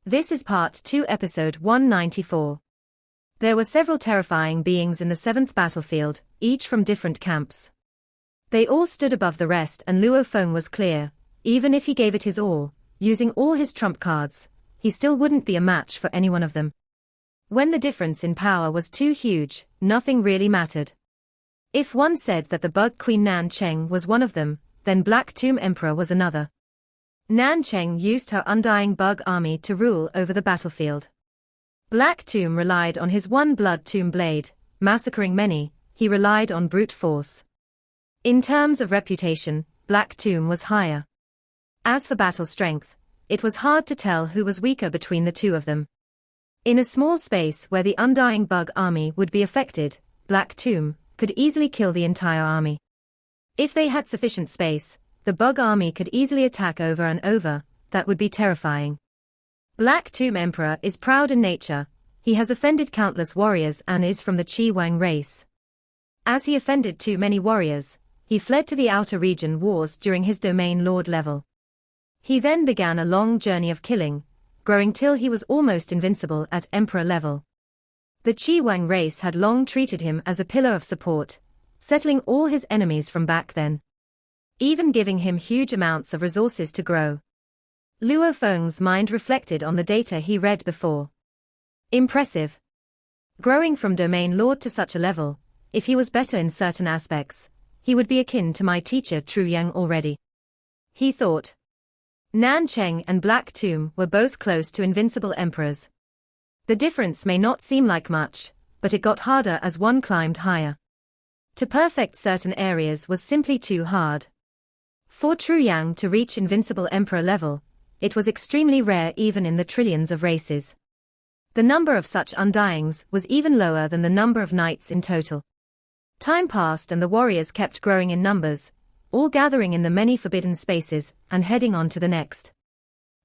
This is Part 2, Episode 194. There were several terrifying beings in the 7th battlefield, each from different camps. They all stood above the rest, and Luo Feng was clear, even if he gave it his all, using all his trump cards, he still wouldn't be a match for any one of them. When the difference in power was too huge, nothing really mattered. If one said that the Bug Queen Nan Cheng was one of them, then Black Tomb Emperor was another. Nan Cheng used her undying bug army to rule over the battlefield. Black Tomb relied on his one blood tomb blade, massacring many. He relied on brute force. In terms of reputation, Black Tomb was higher. As for battle strength, it was hard to tell who was weaker between the two of them. In a small space where the undying bug army would be affected, Black Tomb could easily kill the entire army. If they had sufficient space, the bug army could easily attack over and over. That would be terrifying. Black Tomb Emperor is proud in nature. He has offended countless warriors and is from the Qi Wang race. As he offended too many warriors, he fled to the outer region wars during his domain lord level. He then began a long journey of killing, growing till he was almost invincible at emperor level. The Qi Wang race had long treated him as a pillar of support, settling all his enemies from back then, even giving him huge amounts of resources to grow. Luo Feng's mind reflected on the data he read before. Impressive. Growing from domain lord to such a level, if he was better in certain aspects, he would be akin to my teacher Tru Yang already. He thought. Nan Cheng and Black Tomb were both close to invincible emperors. The difference may not seem like much, but it got harder as one climbed higher. To perfect certain areas was simply too hard. For Tru Yang to reach invincible emperor level, it was extremely rare even in the trillions of races. The number of such undyings was even lower than the number of knights in total. Time passed and the warriors kept growing in numbers, all gathering in the many forbidden spaces and heading on to the next.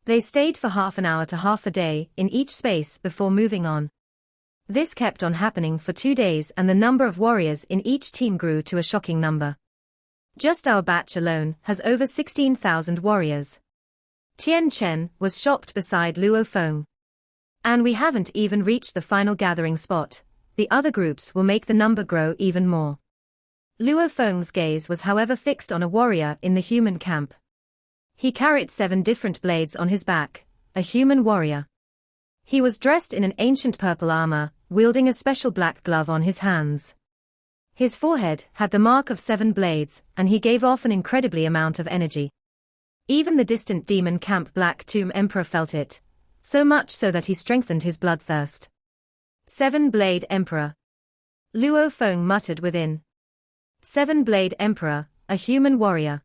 They stayed for half an hour to half a day in each space before moving on. This kept on happening for 2 days, and the number of warriors in each team grew to a shocking number. Just our batch alone has over 16,000 warriors. Tian Chen was shocked beside Luo Feng. And we haven't even reached the final gathering spot. The other groups will make the number grow even more. Luo Feng's gaze was however fixed on a warrior in the human camp. He carried 7 different blades on his back, a human warrior. He was dressed in an ancient purple armor, wielding a special black glove on his hands. His forehead had the mark of 7 blades, and he gave off an incredibly amount of energy. Even the distant demon camp Black Tomb Emperor felt it, so much so that he strengthened his bloodthirst. 7-Blade Emperor. Luo Feng muttered within. 7-Blade Emperor, a human warrior.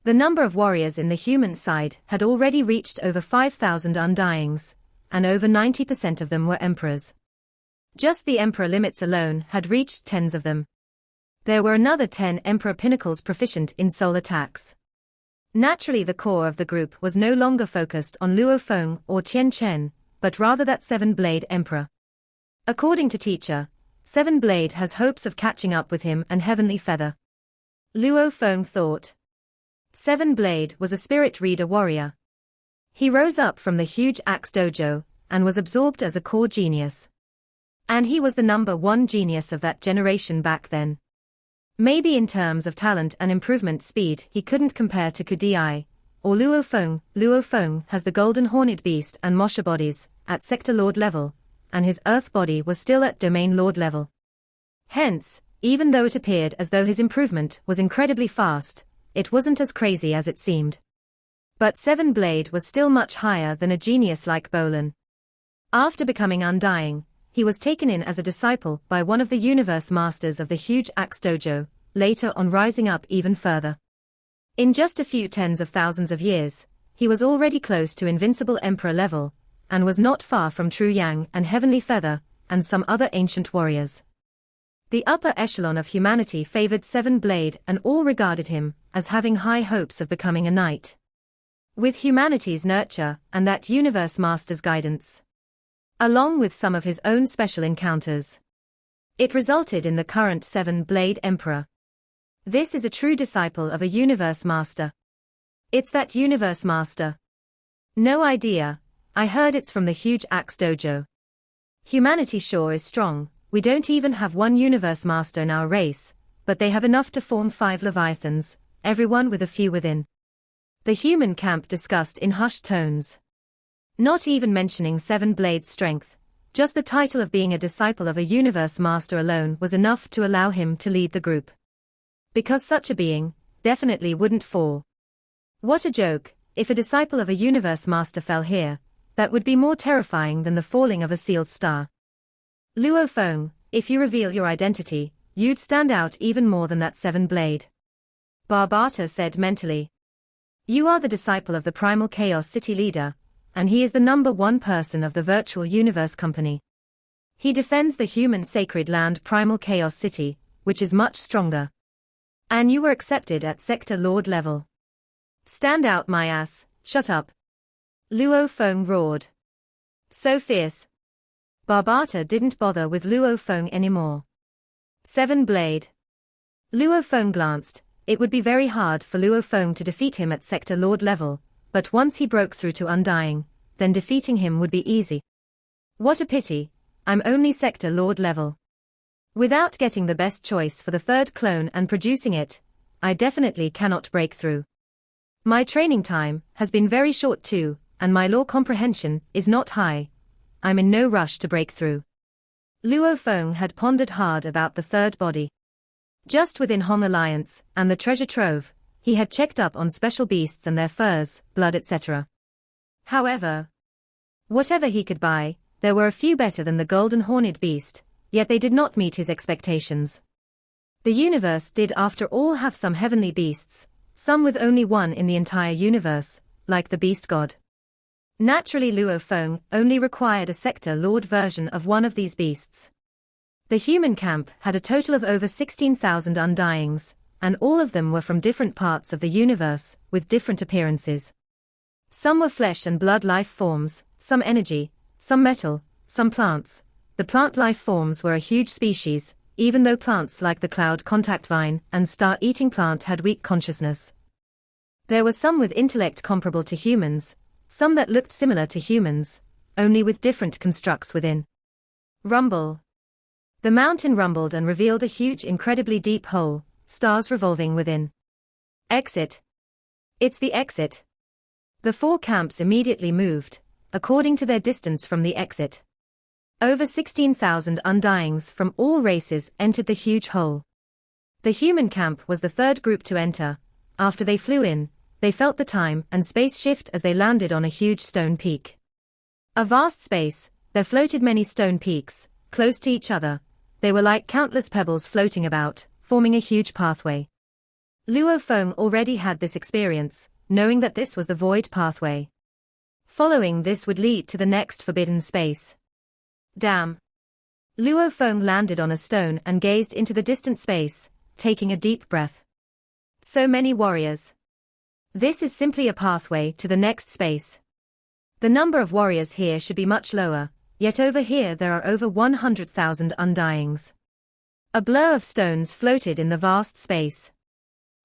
The number of warriors in the human side had already reached over 5,000 undyings, and over 90% of them were emperors. Just the emperor limits alone had reached tens of them. There were another 10 emperor pinnacles proficient in soul attacks. Naturally, the core of the group was no longer focused on Luo Feng or Tian Chen, but rather that 7-Blade Emperor. According to teacher, 7-Blade has hopes of catching up with him and Heavenly Feather. Luo Feng thought. 7-Blade was a spirit reader warrior. He rose up from the huge axe dojo and was absorbed as a core genius. And he was the number 1 genius of that generation back then. Maybe in terms of talent and improvement speed he couldn't compare to Kudai or Luo Feng. Luo Feng has the golden horned beast and Mosha bodies at sector lord level, and his earth body was still at domain lord level. Hence, even though it appeared as though his improvement was incredibly fast, it wasn't as crazy as it seemed. But 7-Blade was still much higher than a genius like Bolin. After becoming undying, he was taken in as a disciple by one of the universe masters of the huge axe dojo, later on rising up even further. In just a few tens of thousands of years, he was already close to invincible emperor level, and was not far from Tru Yang and Heavenly Feather, and some other ancient warriors. The upper echelon of humanity favored 7-Blade and all regarded him as having high hopes of becoming a knight. With humanity's nurture and that universe master's guidance, along with some of his own special encounters, it resulted in the current 7-Blade Emperor. This is a true disciple of a universe master. It's that universe master. No idea, I heard it's from the huge axe dojo. Humanity sure is strong. We don't even have one universe master in our race, but they have enough to form 5 leviathans, everyone with a few within. The human camp discussed in hushed tones. Not even mentioning 7 blades strength, just the title of being a disciple of a universe master alone was enough to allow him to lead the group. Because such a being definitely wouldn't fall. What a joke, if a disciple of a universe master fell here, that would be more terrifying than the falling of a sealed star. Luo Feng, if you reveal your identity, you'd stand out even more than that 7 blade. Barbata said mentally. You are the disciple of the Primal Chaos City leader, and he is the number 1 person of the Virtual Universe Company. He defends the human sacred land Primal Chaos City, which is much stronger. And you were accepted at Sector Lord level. Stand out my ass, shut up. Luo Feng roared. So fierce. Barbata didn't bother with Luo Feng anymore. 7 blade. Luo Feng glanced. It would be very hard for Luo Feng to defeat him at Sector Lord level, but once he broke through to Undying, then defeating him would be easy. What a pity, I'm only Sector Lord level. Without getting the best choice for the 3rd clone and producing it, I definitely cannot break through. My training time has been very short too, and my law comprehension is not high. I'm in no rush to break through. Luo Feng had pondered hard about the 3rd body. Just within Hong Alliance and the treasure trove, he had checked up on special beasts and their furs, blood etc. However, whatever he could buy, there were a few better than the golden horned beast, yet they did not meet his expectations. The universe did after all have some heavenly beasts, some with only one in the entire universe, like the beast god. Naturally Luo Feng only required a Sector Lord version of one of these beasts. The human camp had a total of over 16,000 undyings, and all of them were from different parts of the universe, with different appearances. Some were flesh and blood life forms, some energy, some metal, some plants. The plant life forms were a huge species, even though plants like the cloud contact vine and star-eating plant had weak consciousness. There were some with intellect comparable to humans, some that looked similar to humans, only with different constructs within. Rumble. The mountain rumbled and revealed a huge, incredibly deep hole, stars revolving within. Exit. It's the exit. The 4 camps immediately moved, according to their distance from the exit. Over 16,000 undyings from all races entered the huge hole. The human camp was the 3rd group to enter. After they flew in, they felt the time and space shift as they landed on a huge stone peak. A vast space, there floated many stone peaks, close to each other. They were like countless pebbles floating about, forming a huge pathway. Luo Feng already had this experience, knowing that this was the void pathway. Following this would lead to the next forbidden space. Damn. Luo Feng landed on a stone and gazed into the distant space, taking a deep breath. So many warriors. This is simply a pathway to the next space. The number of warriors here should be much lower, yet over here there are over 100,000 undyings. A blur of stones floated in the vast space.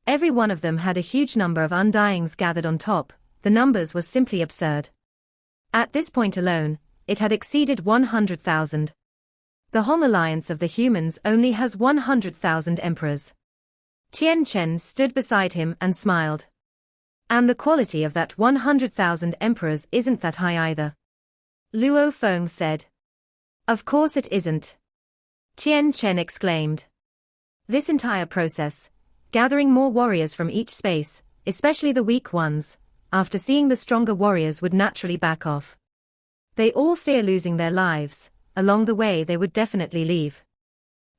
Every one of them had a huge number of undyings gathered on top. The numbers was simply absurd. At this point alone, it had exceeded 100,000. The Hong Alliance of the humans only has 100,000 emperors. Tian Chen stood beside him and smiled. And the quality of that 100,000 emperors isn't that high either. Luo Feng said. Of course it isn't. Tian Chen exclaimed. This entire process, gathering more warriors from each space, especially the weak ones, after seeing the stronger warriors would naturally back off. They all fear losing their lives. Along the way they would definitely leave.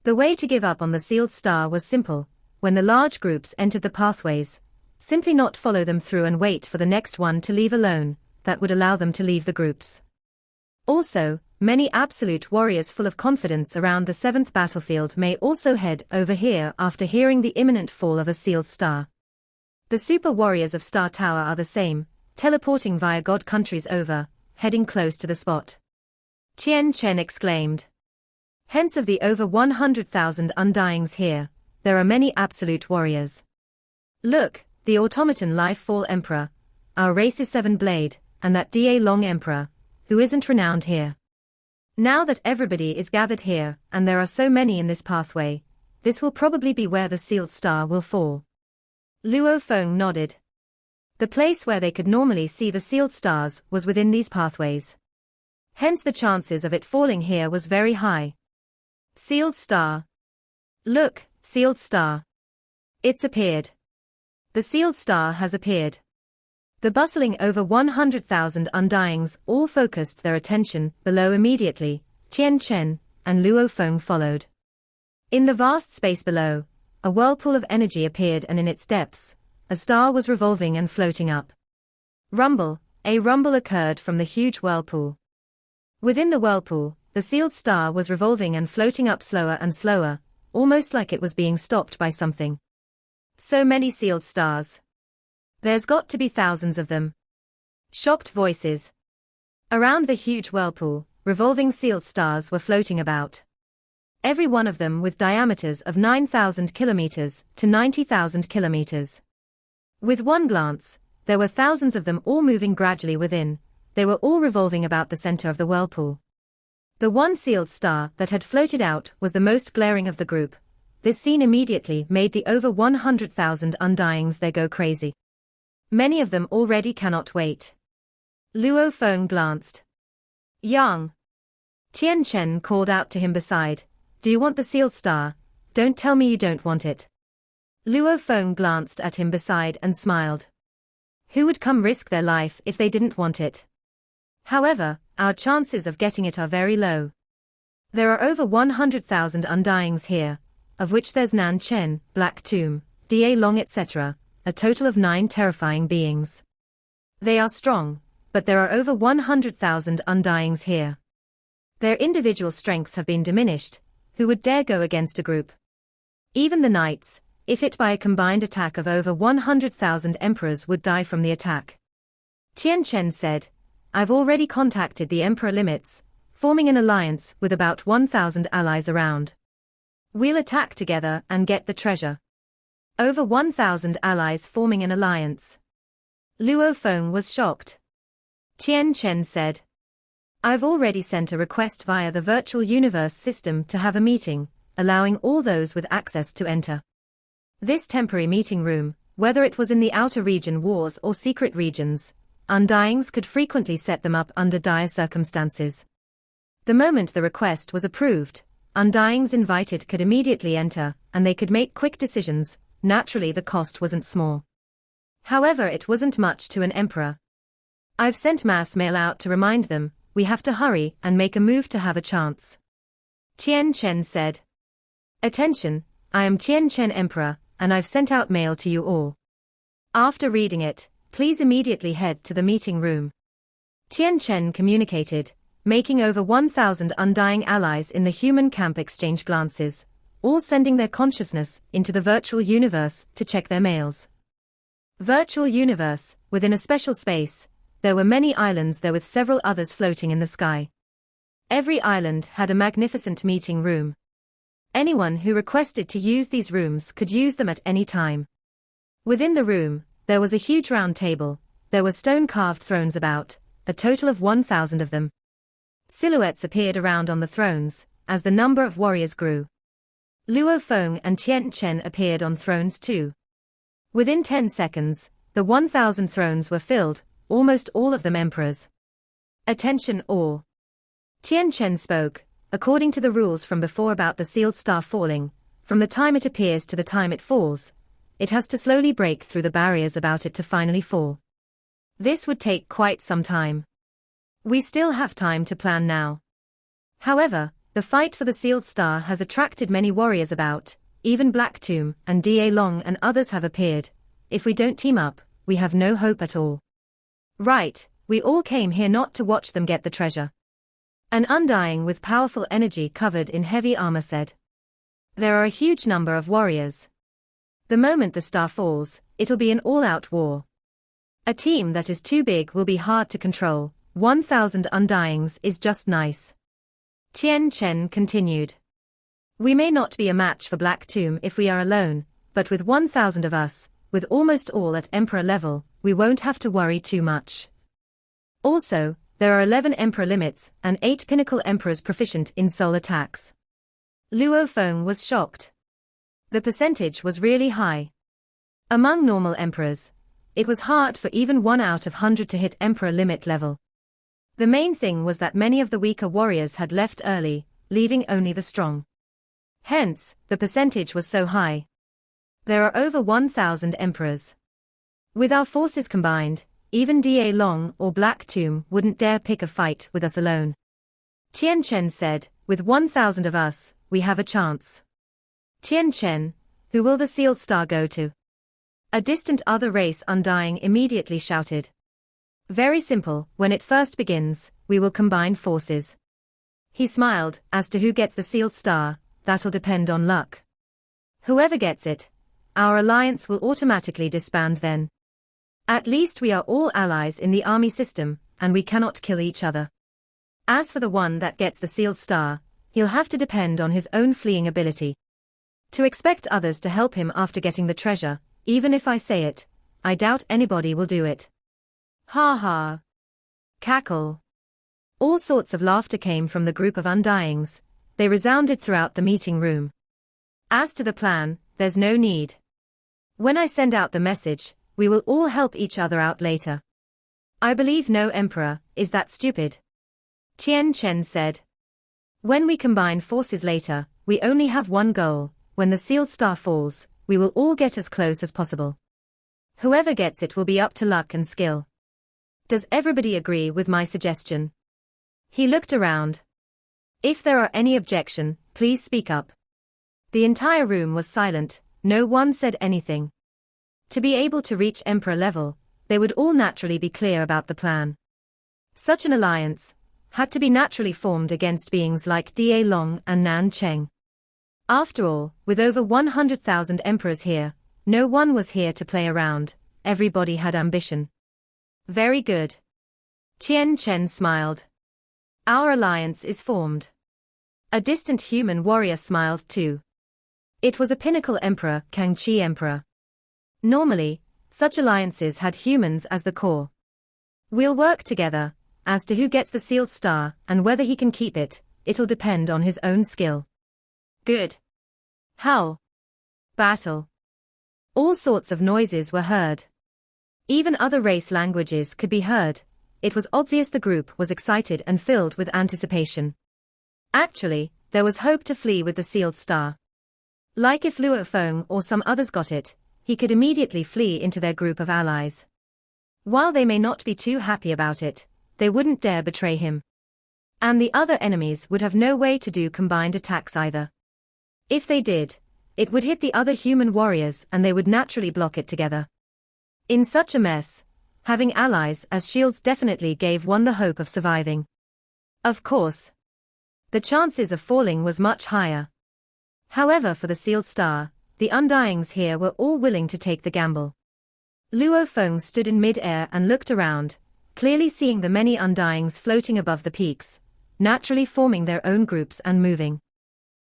The way to give up on the sealed star was simple. When the large groups entered the pathways, simply not follow them through and wait for the next one to leave alone. That would allow them to leave the groups. Also, many absolute warriors full of confidence around the 7th battlefield may also head over here after hearing the imminent fall of a sealed star. The super warriors of Star Tower are the same, teleporting via god countries over, heading close to the spot. Tian Chen exclaimed. Hence of the over 100,000 undyings here, there are many absolute warriors. Look, the automaton life fall emperor, our race is 7 blade, and that Da Long emperor, who isn't renowned here. Now that everybody is gathered here, and there are so many in this pathway, this will probably be where the sealed star will fall. Luo Feng nodded. The place where they could normally see the sealed stars was within these pathways. Hence the chances of it falling here was very high. Sealed star. Look, sealed star. It's appeared. The sealed star has appeared. The bustling over 100,000 undyings all focused their attention below immediately. Tian Chen and Luo Feng followed. In the vast space below, a whirlpool of energy appeared, and in its depths, a star was revolving and floating up. Rumble, a rumble occurred from the huge whirlpool. Within the whirlpool, the sealed star was revolving and floating up slower and slower, almost like it was being stopped by something. So many sealed stars. There's got to be thousands of them. Shocked voices. Around the huge whirlpool, revolving sealed stars were floating about. Every one of them with diameters of 9,000 kilometers to 90,000 kilometers. With one glance, there were thousands of them all moving gradually within. They were all revolving about the center of the whirlpool. The one sealed star that had floated out was the most glaring of the group. This scene immediately made the over 100,000 undyings there go crazy. Many of them already cannot wait. Luo Feng glanced. Yang. Tian Chen called out to him beside, "Do you want the sealed star? Don't tell me you don't want it." Luo Feng glanced at him beside and smiled. Who would come risk their life if they didn't want it? However, our chances of getting it are very low. There are over 100,000 undyings here, of which there's Nan Chen, Black Tomb, Da Long etc., a total of 9 terrifying beings. They are strong, but there are over 100,000 undyings here. Their individual strengths have been diminished. Who would dare go against a group? Even the knights, if hit by a combined attack of over 100,000 emperors, would die from the attack. Tian Chen said, "I've already contacted the emperor limits, forming an alliance with about 1,000 allies around. We'll attack together and get the treasure." Over 1,000 allies forming an alliance. Luo Feng was shocked. Tian Chen said, "I've already sent a request via the virtual universe system to have a meeting, allowing all those with access to enter. This temporary meeting room, whether it was in the outer region wars or secret regions, undyings could frequently set them up under dire circumstances. The moment the request was approved, undyings invited could immediately enter, and they could make quick decisions. Naturally, the cost wasn't small. However, it wasn't much to an emperor. I've sent mass mail out to remind them, we have to hurry and make a move to have a chance." Tian Chen said. "Attention, I am Tian Chen Emperor, and I've sent out mail to you all. After reading it, please immediately head to the meeting room." Tian Chen communicated, making over 1,000 undying allies in the human camp exchange glances, all sending their consciousness into the virtual universe to check their mails. Virtual universe, within a special space, there were many islands there with several others floating in the sky. Every island had a magnificent meeting room. Anyone who requested to use these rooms could use them at any time. Within the room, there was a huge round table. There were stone-carved thrones about, a total of 1,000 of them. Silhouettes appeared around on the thrones, as the number of warriors grew. Luo Feng and Tian Chen appeared on thrones too. Within 10 seconds, the 1,000 thrones were filled, almost all of them emperors. "Attention all." Tian Chen spoke, according to the rules from before about the sealed star falling, from the time it appears to the time it falls, it has to slowly break through the barriers about it to finally fall. This would take quite some time. We still have time to plan now. However, the fight for the sealed star has attracted many warriors about, even Black Tomb and Da Long and others have appeared. If we don't team up, we have no hope at all. Right, we all came here not to watch them get the treasure. An undying with powerful energy covered in heavy armor said. There are a huge number of warriors. The moment the star falls, it'll be an all-out war. A team that is too big will be hard to control. 1,000 undyings is just nice. Tian Chen continued. We may not be a match for Black Tomb if we are alone, but with 1,000 of us, with almost all at Emperor level, we won't have to worry too much. Also, there are 11 Emperor limits and 8 Pinnacle Emperors proficient in soul attacks. Luo Feng was shocked. The percentage was really high. Among normal Emperors, it was hard for even 1 out of 100 to hit Emperor limit level. The main thing was that many of the weaker warriors had left early, leaving only the strong. Hence, the percentage was so high. There are over 1,000 Emperors. With our forces combined, even Da Long or Black Tomb wouldn't dare pick a fight with us alone. Tian Chen said, with 1,000 of us, we have a chance. Tian Chen, who will the sealed star go to? A distant other race Undying immediately shouted. Very simple, when it first begins, we will combine forces. He smiled, as to who gets the sealed star, that'll depend on luck. Whoever gets it, our alliance will automatically disband then. At least we are all allies in the army system, and we cannot kill each other. As for the one that gets the sealed star, he'll have to depend on his own fleeing ability. To expect others to help him after getting the treasure, even if I say it, I doubt anybody will do it. Ha ha. Cackle. All sorts of laughter came from the group of Undyings. They resounded throughout the meeting room. As to the plan, there's no need. When I send out the message, we will all help each other out later. I believe no emperor is that stupid. Tian Chen said. When we combine forces later, we only have one goal. When the sealed star falls, we will all get as close as possible. Whoever gets it will be up to luck and skill. Does everybody agree with my suggestion? He looked around. If there are any objection, please speak up. The entire room was silent, no one said anything. To be able to reach emperor level, they would all naturally be clear about the plan. Such an alliance had to be naturally formed against beings like Da Long and Nan Cheng. After all, with over 100,000 emperors here, no one was here to play around, everybody had ambition. Very good. Tian Chen smiled. Our alliance is formed. A distant human warrior smiled too. It was a Pinnacle Emperor, Kang Chi Emperor. Normally, such alliances had humans as the core. We'll work together. As to who gets the sealed star and whether he can keep it, it'll depend on his own skill. Good. Howl. Battle. All sorts of noises were heard. Even other race languages could be heard. It was obvious the group was excited and filled with anticipation. Actually, there was hope to flee with the sealed star. Like if Luo Feng or some others got it, he could immediately flee into their group of allies. While they may not be too happy about it, they wouldn't dare betray him. And the other enemies would have no way to do combined attacks either. If they did, it would hit the other human warriors and they would naturally block it together. In such a mess, having allies as shields definitely gave one the hope of surviving. Of course, the chances of falling was much higher. However, for the sealed star, the Undyings here were all willing to take the gamble. Luo Feng stood in mid-air and looked around, clearly seeing the many Undyings floating above the peaks, naturally forming their own groups and moving.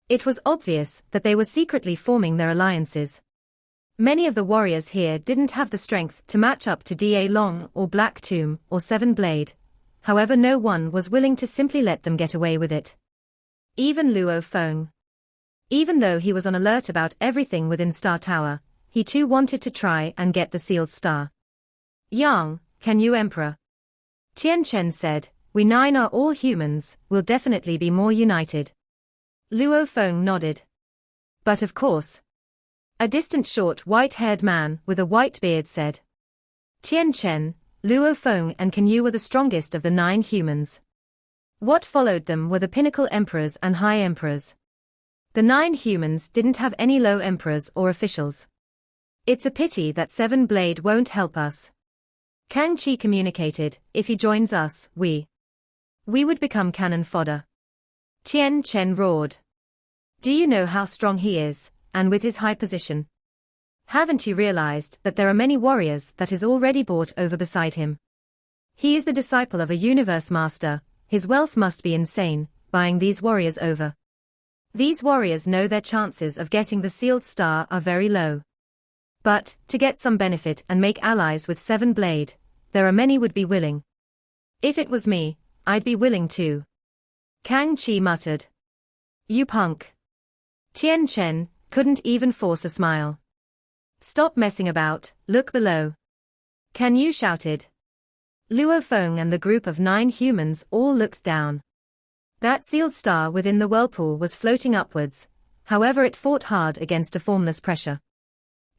It was obvious that they were secretly forming their alliances. Many of the warriors here didn't have the strength to match up to Da Long or Black Tomb or Seven Blade, however no one was willing to simply let them get away with it. Even Luo Feng. Even though he was on alert about everything within Star Tower, he too wanted to try and get the sealed star. Yang, can you Emperor? Tian Chen said, we 9 are all humans, will definitely be more united. Luo Feng nodded. But of course. A distant short white-haired man with a white beard said. Tian Chen, Luo Feng and Can Yu were the strongest of the 9 humans. What followed them were the Pinnacle Emperors and High Emperors. The 9 humans didn't have any low emperors or officials. It's a pity that Seven Blade won't help us. Kang Chi communicated, if he joins us, we would become cannon fodder. Tian Chen roared. Do you know how strong he is, and with his high position? Haven't you realized that there are many warriors that is already bought over beside him? He is the disciple of a universe master, his wealth must be insane, buying these warriors over. These warriors know their chances of getting the sealed star are very low. But, to get some benefit and make allies with Seven Blade, there are many would be willing. If it was me, I'd be willing to. Kang Chi muttered. You punk. Tien Chen couldn't even force a smile. Stop messing about, look below. Can you shouted. Luo Feng and the group of 9 humans all looked down. That sealed star within the whirlpool was floating upwards, however it fought hard against a formless pressure.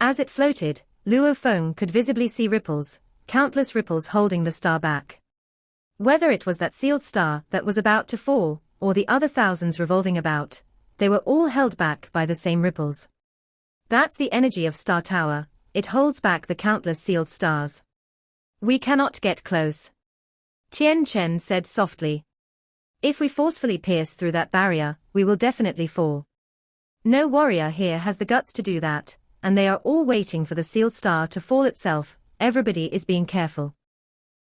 As it floated, Luo Feng could visibly see ripples, countless ripples holding the star back. Whether it was that sealed star that was about to fall, or the other thousands revolving about, they were all held back by the same ripples. That's the energy of Star Tower, it holds back the countless sealed stars. We cannot get close. Tien Chen said softly. If we forcefully pierce through that barrier, we will definitely fall. No warrior here has the guts to do that, and they are all waiting for the sealed star to fall itself. Everybody is being careful.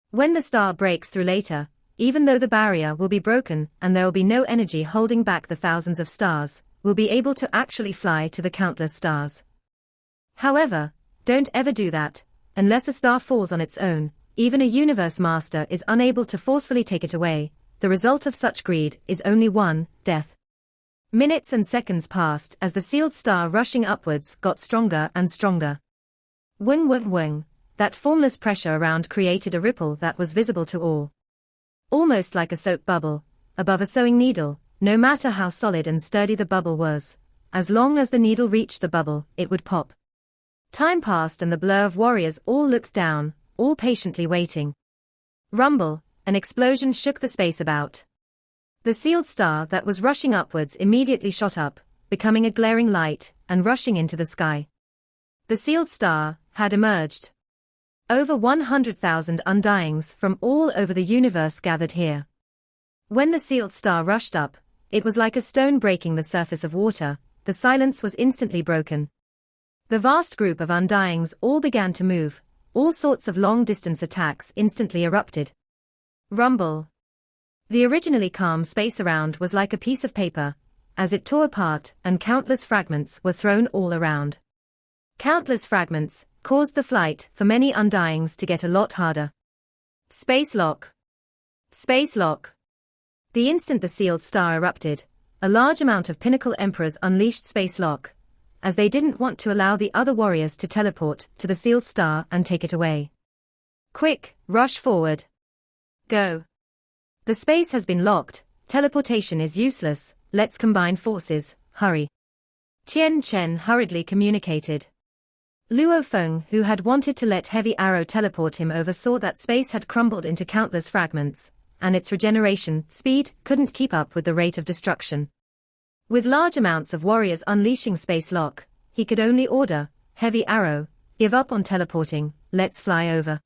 When the star breaks through later, even though the barrier will be broken and there will be no energy holding back the thousands of stars, we'll be able to actually fly to the countless stars. However, don't ever do that, unless a star falls on its own, even a universe master is unable to forcefully take it away. The result of such greed is only one, death. Minutes and seconds passed as the sealed star rushing upwards got stronger and stronger. Wing wing wing, that formless pressure around created a ripple that was visible to all. Almost like a soap bubble, above a sewing needle, no matter how solid and sturdy the bubble was, as long as the needle reached the bubble, it would pop. Time passed and the blur of warriors all looked down, all patiently waiting. Rumble, an explosion shook the space about. The sealed star that was rushing upwards immediately shot up, becoming a glaring light, and rushing into the sky. The sealed star had emerged. Over 100,000 undyings from all over the universe gathered here. When the sealed star rushed up, it was like a stone breaking the surface of water. The silence was instantly broken. The vast group of undyings all began to move, all sorts of long-distance attacks instantly erupted. Rumble. The originally calm space around was like a piece of paper, as it tore apart and countless fragments were thrown all around. Countless fragments caused the flight for many undyings to get a lot harder. Space lock. Space lock. The instant the sealed star erupted, a large amount of Pinnacle Emperors unleashed space lock, as they didn't want to allow the other warriors to teleport to the sealed star and take it away. Quick, rush forward. Go. The space has been locked, teleportation is useless, let's combine forces, hurry. Tien Chen hurriedly communicated. Luo Feng, who had wanted to let Heavy Arrow teleport him over, saw that space had crumbled into countless fragments, and its regeneration speed couldn't keep up with the rate of destruction. With large amounts of warriors unleashing space lock, he could only order, Heavy Arrow, give up on teleporting, let's fly over.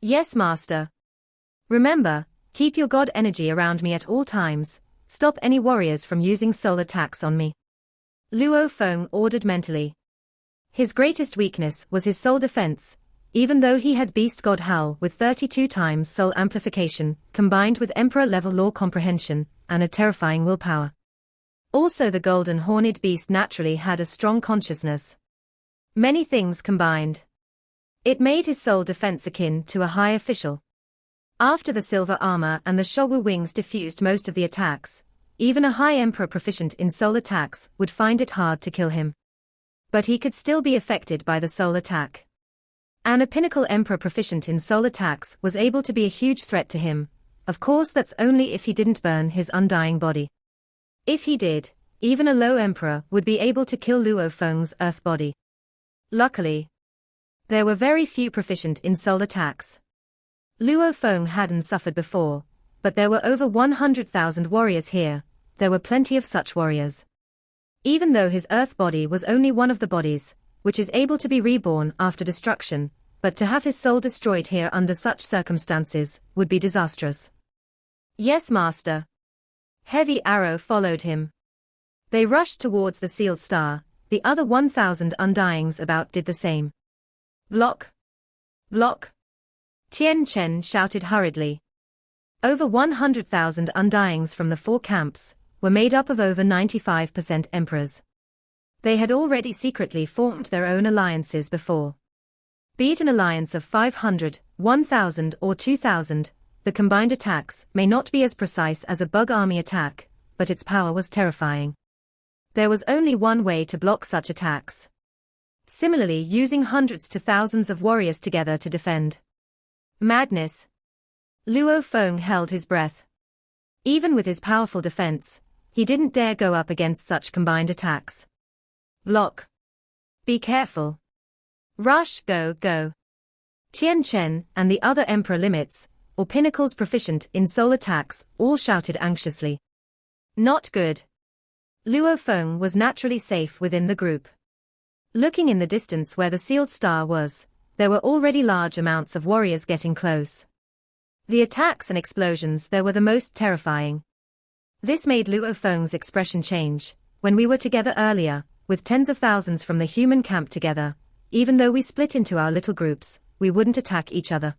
Yes, Master. Remember, keep your god energy around me at all times, stop any warriors from using soul attacks on me. Luo Feng ordered mentally. His greatest weakness was his soul defense, even though he had Beast God Howl with 32 times soul amplification, combined with Emperor-level law comprehension, and a terrifying willpower. Also the Golden Horned Beast naturally had a strong consciousness. Many things combined. It made his soul defense akin to a high official. After the silver armor and the Shogu wings diffused most of the attacks, even a high emperor proficient in soul attacks would find it hard to kill him. But he could still be affected by the soul attack. And a pinnacle emperor proficient in soul attacks was able to be a huge threat to him. Of course that's only if he didn't burn his undying body. If he did, even a low emperor would be able to kill Luo Feng's earth body. Luckily, there were very few proficient in soul attacks. Luo Feng hadn't suffered before, but there were over 100,000 warriors here. There were plenty of such warriors. Even though his earth body was only one of the bodies, which is able to be reborn after destruction, but to have his soul destroyed here under such circumstances would be disastrous. Yes, Master. Heavy Arrow followed him. They rushed towards the sealed star, the other 1,000 undyings about did the same. Block! Block! Tien Chen shouted hurriedly. Over 100,000 undyings from the 4 camps were made up of over 95% emperors. They had already secretly formed their own alliances before. Be it an alliance of 500, 1,000 or 2,000, the combined attacks may not be as precise as a bug army attack, but its power was terrifying. There was only one way to block such attacks. Similarly, using hundreds to thousands of warriors together to defend. Madness. Luo Feng held his breath. Even with his powerful defense, he didn't dare go up against such combined attacks. Block. Be careful. Rush, go, go. Tian Chen and the other emperor limits, or pinnacles proficient in soul attacks, all shouted anxiously. Not good. Luo Feng was naturally safe within the group. Looking in the distance where the sealed star was, there were already large amounts of warriors getting close. The attacks and explosions there were the most terrifying. This made Luo Feng's expression change. When we were together earlier, with tens of thousands from the human camp together, even though we split into our little groups, we wouldn't attack each other.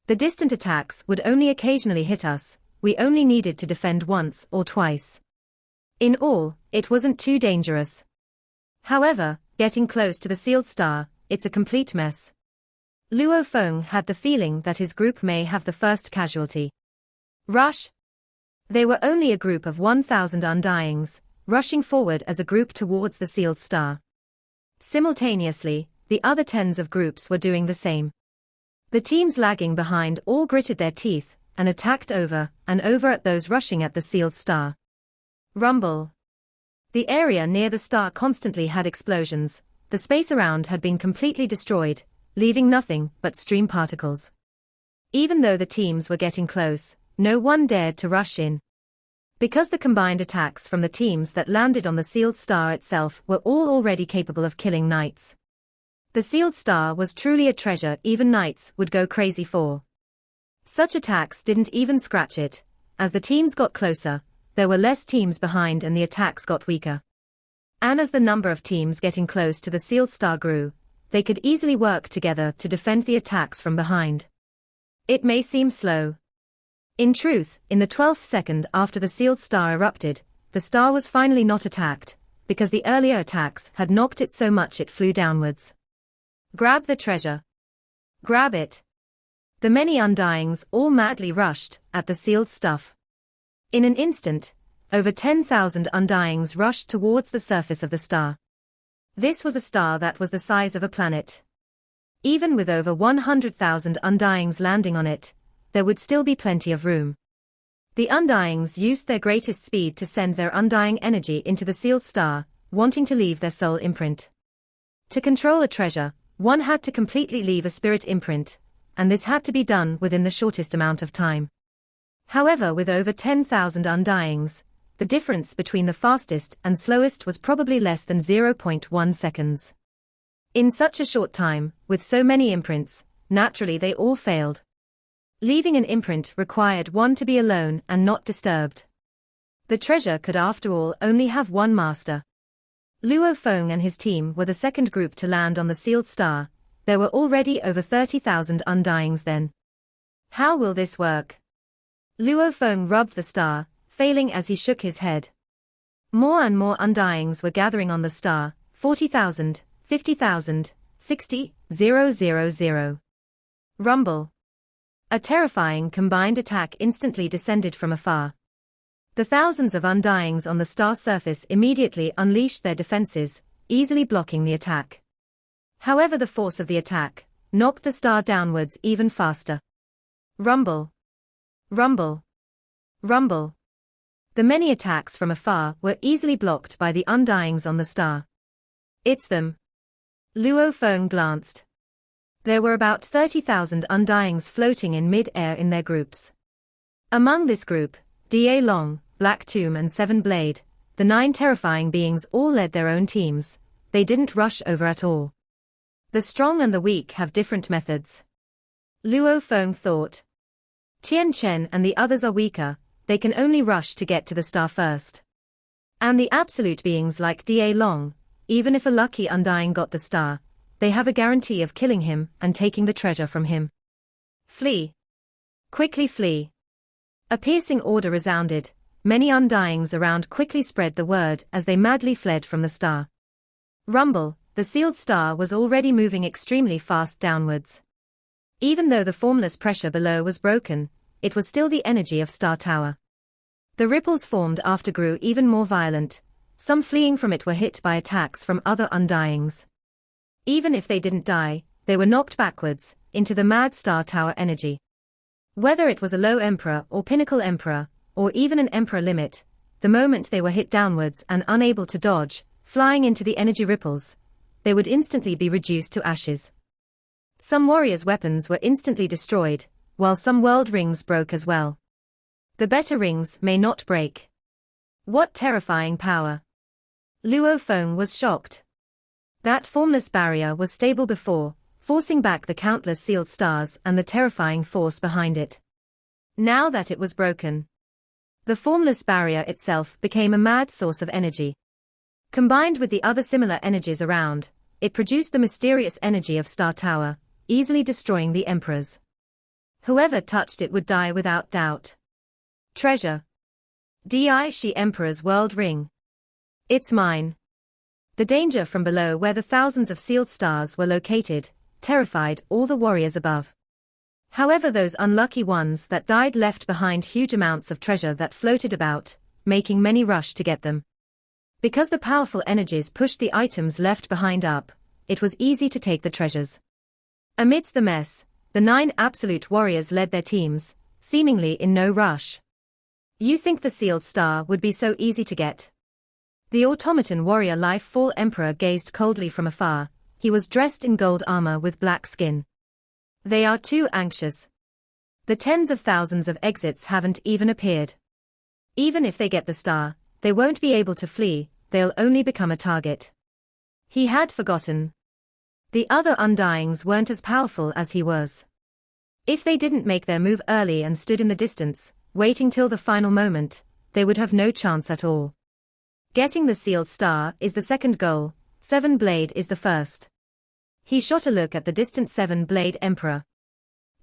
The distant attacks would only occasionally hit us, we only needed to defend once or twice. In all, it wasn't too dangerous. However, getting close to the sealed star, it's a complete mess. Luo Feng had the feeling that his group may have the first casualty. Rush. They were only a group of 1,000 undyings, rushing forward as a group towards the sealed star. Simultaneously, the other tens of groups were doing the same. The teams lagging behind all gritted their teeth and attacked over and over at those rushing at the sealed star. Rumble. The area near the star constantly had explosions, the space around had been completely destroyed, leaving nothing but stream particles. Even though the teams were getting close, no one dared to rush in. Because the combined attacks from the teams that landed on the sealed star itself were all already capable of killing knights. The sealed star was truly a treasure even knights would go crazy for. Such attacks didn't even scratch it. As the teams got closer, there were less teams behind and the attacks got weaker. And as the number of teams getting close to the sealed star grew, they could easily work together to defend the attacks from behind. It may seem slow. In truth, in the 12th second after the sealed star erupted, the star was finally not attacked, because the earlier attacks had knocked it so much it flew downwards. Grab the treasure. Grab it. The many undyings all madly rushed at the sealed stuff. In an instant, over 10,000 undyings rushed towards the surface of the star. This was a star that was the size of a planet. Even with over 100,000 undyings landing on it, there would still be plenty of room. The undyings used their greatest speed to send their undying energy into the sealed star, wanting to leave their soul imprint. To control a treasure, one had to completely leave a spirit imprint, and this had to be done within the shortest amount of time. However, with over 10,000 undyings, the difference between the fastest and slowest was probably less than 0.1 seconds. In such a short time, with so many imprints, naturally they all failed. Leaving an imprint required one to be alone and not disturbed. The treasure could after all only have one master. Luo Feng and his team were the second group to land on the sealed star. There were already over 30,000 undyings then. How will this work? Luo Feng rubbed the star, failing as he shook his head. More and more undyings were gathering on the star, 40,000, 50,000, 60,000. Rumble. A terrifying combined attack instantly descended from afar. The thousands of undyings on the star's surface immediately unleashed their defenses, easily blocking the attack. However, the force of the attack knocked the star downwards even faster. Rumble. Rumble. Rumble. The many attacks from afar were easily blocked by the undyings on the star. It's them. Luo Feng glanced. There were about 30,000 undyings floating in mid-air in their groups. Among this group, Da Long, Black Tomb and Seven Blade, the 9 terrifying beings all led their own teams. They didn't rush over at all. The strong and the weak have different methods. Luo Feng thought. Tian Chen and the others are weaker, they can only rush to get to the star first. And the absolute beings like Da Long, even if a lucky undying got the star, they have a guarantee of killing him and taking the treasure from him. Flee. Quickly flee. A piercing order resounded. Many undyings around quickly spread the word as they madly fled from the star. Rumble, the sealed star was already moving extremely fast downwards. Even though the formless pressure below was broken, it was still the energy of Star Tower. The ripples formed after grew even more violent. Some fleeing from it were hit by attacks from other Undyings. Even if they didn't die, they were knocked backwards, into the mad Star Tower energy. Whether it was a low Emperor or Pinnacle Emperor, or even an Emperor limit, the moment they were hit downwards and unable to dodge, flying into the energy ripples, they would instantly be reduced to ashes. Some warriors' weapons were instantly destroyed, while some world rings broke as well. The better rings may not break. What terrifying power! Luo Feng was shocked. That formless barrier was stable before, forcing back the countless sealed stars and the terrifying force behind it. Now that it was broken, the formless barrier itself became a mad source of energy. Combined with the other similar energies around, it produced the mysterious energy of Star Tower, easily destroying the emperors. Whoever touched it would die without doubt. Treasure. Shi Emperor's World Ring. It's mine. The danger from below where the thousands of sealed stars were located, terrified all the warriors above. However, those unlucky ones that died left behind huge amounts of treasure that floated about, making many rush to get them. Because the powerful energies pushed the items left behind up, it was easy to take the treasures. Amidst the mess, the 9 absolute warriors led their teams, seemingly in no rush. You think the sealed star would be so easy to get? The automaton warrior Life Fall Emperor gazed coldly from afar. He was dressed in gold armor with black skin. They are too anxious. The tens of thousands of exits haven't even appeared. Even if they get the star, they won't be able to flee, they'll only become a target. He had forgotten. The other Undyings weren't as powerful as he was. If they didn't make their move early and stood in the distance, waiting till the final moment, they would have no chance at all. Getting the sealed star is the second goal, Seven Blade is the first. He shot a look at the distant Seven Blade Emperor.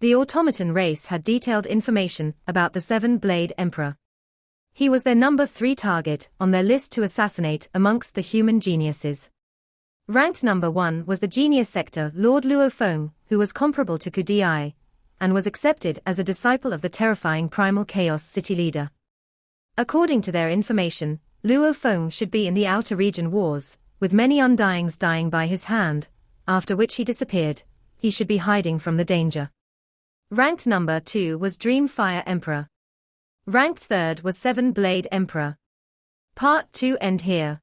The automaton race had detailed information about the Seven Blade Emperor. He was their number 3 target on their list to assassinate amongst the human geniuses. Ranked number 1 was the genius sector Lord Luo Feng, who was comparable to Kudai, and was accepted as a disciple of the terrifying Primal Chaos City leader. According to their information, Luo Feng should be in the outer region wars, with many Undyings dying by his hand, after which he disappeared. He should be hiding from the danger. Ranked number 2 was Dreamfire Emperor. Ranked 3rd was Seven Blade Emperor. Part 2 end here.